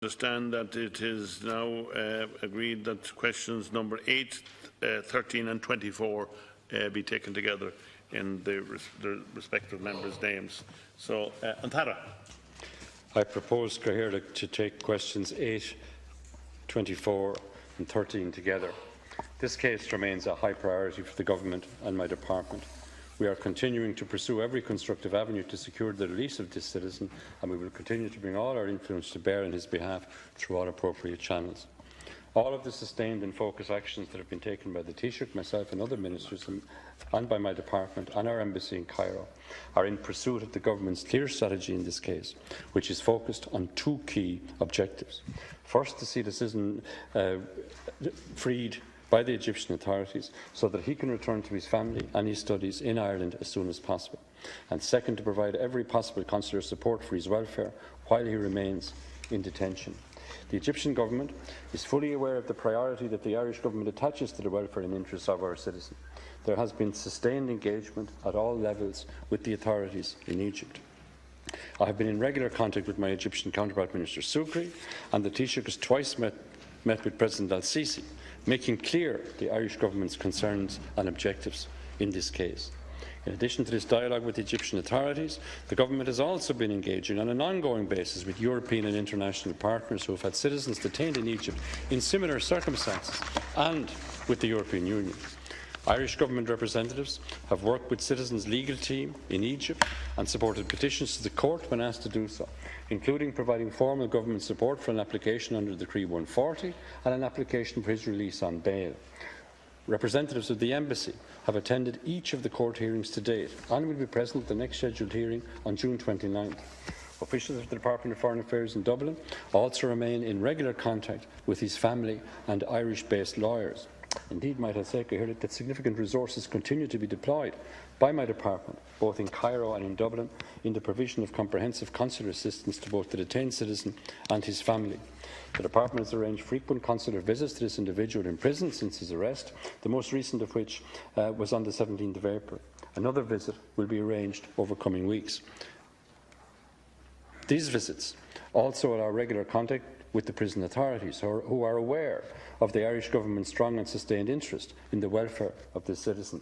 Understand that it is now agreed that questions number 8, 13 and 24 be taken together in the respective members' names. So, Antara. I propose, Cathaoirleach, to take questions 8, 24 and 13 together. This case remains a high priority for the Government and my department. We are continuing to pursue every constructive avenue to secure the release of this citizen, and we will continue to bring all our influence to bear on his behalf through all appropriate channels. All of the sustained and focused actions that have been taken by the Taoiseach, myself and other ministers, and by my department and our embassy in Cairo, are in pursuit of the Government's clear strategy in this case, which is focused on 2 key objectives. First, to see the citizen freed by the Egyptian authorities so that he can return to his family and his studies in Ireland as soon as possible. And second, to provide every possible consular support for his welfare while he remains in detention. The Egyptian Government is fully aware of the priority that the Irish Government attaches to the welfare and interests of our citizen. There has been sustained engagement at all levels with the authorities in Egypt. I have been in regular contact with my Egyptian counterpart, Minister Sukri, and the Taoiseach has twice met with President al-Sisi, making clear the Irish Government's concerns and objectives in this case. In addition to this dialogue with the Egyptian authorities, the Government has also been engaging on an ongoing basis with European and international partners who have had citizens detained in Egypt in similar circumstances, and with the European Union. Irish Government representatives have worked with citizens' legal team in Egypt and supported petitions to the court when asked to do so, including providing formal government support for an application under Decree 140 and an application for his release on bail. Representatives of the Embassy have attended each of the court hearings to date and will be present at the next scheduled hearing on June 29th. Officials of the Department of Foreign Affairs in Dublin also remain in regular contact with his family and Irish-based lawyers. Indeed, might I say, Cathaoirleach, that significant resources continue to be deployed by my department, both in Cairo and in Dublin, in the provision of comprehensive consular assistance to both the detained citizen and his family. The department has arranged frequent consular visits to this individual in prison since his arrest, the most recent of which was on the 17th of April. Another visit will be arranged over coming weeks. These visits also allow regular contact with the prison authorities, who are aware of the Irish Government's strong and sustained interest in the welfare of the citizen.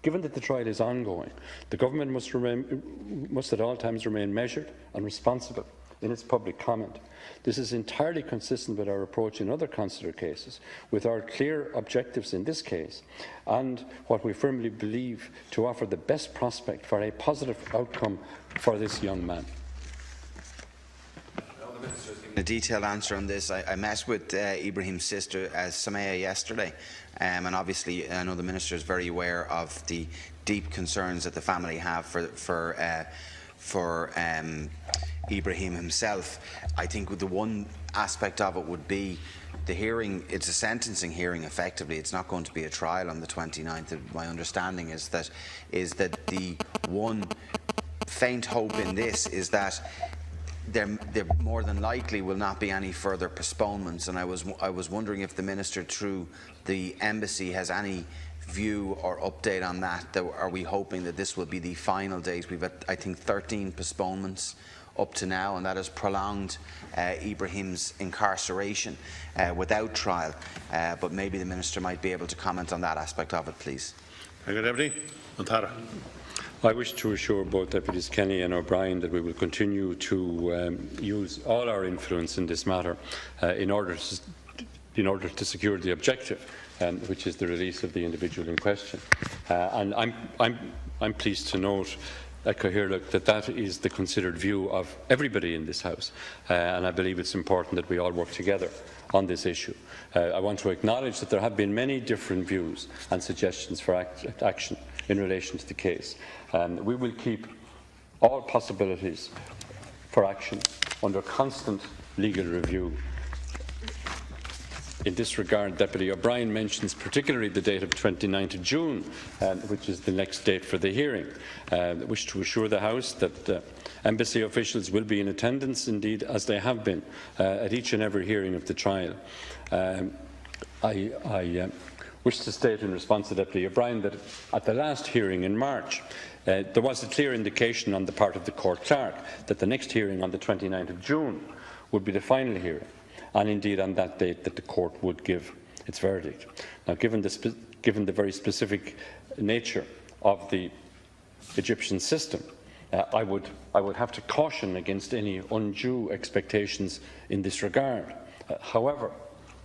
Given that the trial is ongoing, the Government must at all times remain measured and responsible in its public comment. This is entirely consistent with our approach in other consular cases, with our clear objectives in this case, and what we firmly believe to offer the best prospect for a positive outcome for this young man. A detailed answer on this. I met with Ibrahim's sister, Samaya, yesterday, and obviously I know the Minister is very aware of the deep concerns that the family have for Ibrahim himself. I think the one aspect of it would be the hearing. It's a sentencing hearing effectively. It's not going to be a trial on the 29th. My understanding is that the one faint hope in this is that there more than likely will not be any further postponements, and I was wondering if the Minister, through the Embassy, has any view or update on that. Are we hoping that this will be the final date? We've had, I think, 13 postponements up to now, and that has prolonged Ibrahim's incarceration without trial. But maybe the Minister might be able to comment on that aspect of it, please. Thank you, Deputy. Antara. I wish to assure both Deputies Kenny and O'Brien that we will continue to use all our influence in this matter in order to secure the objective, which is the release of the individual in question. And I'm pleased to note, Cathaoirleach, that is the considered view of everybody in this House, and I believe it's important that we all work together on this issue. I want to acknowledge that there have been many different views and suggestions for action in relation to the case. We will keep all possibilities for action under constant legal review. In this regard, Deputy O'Brien mentions particularly the date of 29th of June, which is the next date for the hearing. I wish to assure the House that Embassy officials will be in attendance, indeed, as they have been, at each and every hearing of the trial. I wish to state in response to Deputy O'Brien that at the last hearing in March, there was a clear indication on the part of the Court Clerk that the next hearing on the 29th of June would be the final hearing, and indeed on that date that the court would give its verdict. Now, given the very specific nature of the Egyptian system, I would have to caution against any undue expectations in this regard. However,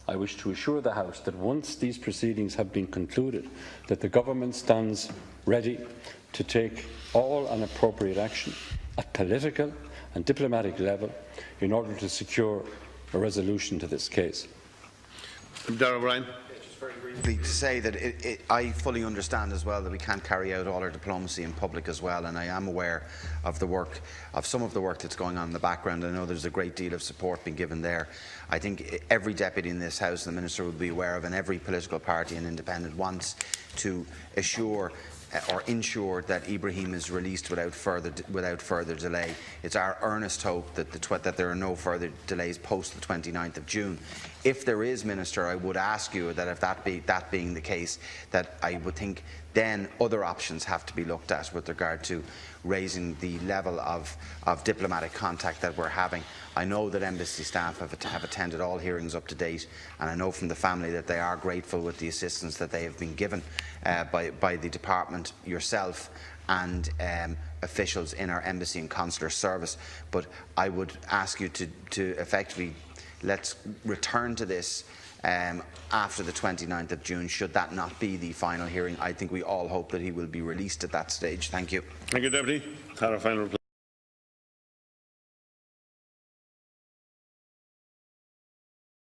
I wish to assure the House that once these proceedings have been concluded, that the Government stands ready to take all and appropriate action at political and diplomatic level in order to secure a resolution to this case. Darragh O'Brien. Just very briefly to say that I fully understand as well that we can't carry out all our diplomacy in public as well, and I am aware of some of the work that's going on in the background. I know there's a great deal of support being given there. I think every deputy in this House and the Minister would be aware of, and every political party and independent wants to assure or ensure that Ibrahim is released without further delay. It's our earnest hope that there are no further delays post the 29th of June. If there is, Minister, I would ask you that if that being the case, that I would think then other options have to be looked at with regard to raising the level of diplomatic contact that we're having. I know that embassy staff have attended all hearings up to date, and I know from the family that they are grateful with the assistance that they have been given by the department, yourself and officials in our embassy and consular service. But I would ask you to effectively let's return to this after the 29th of June. Should that not be the final hearing, I think we all hope that he will be released at that stage. Thank you. Thank you, Deputy. Tara, final reply.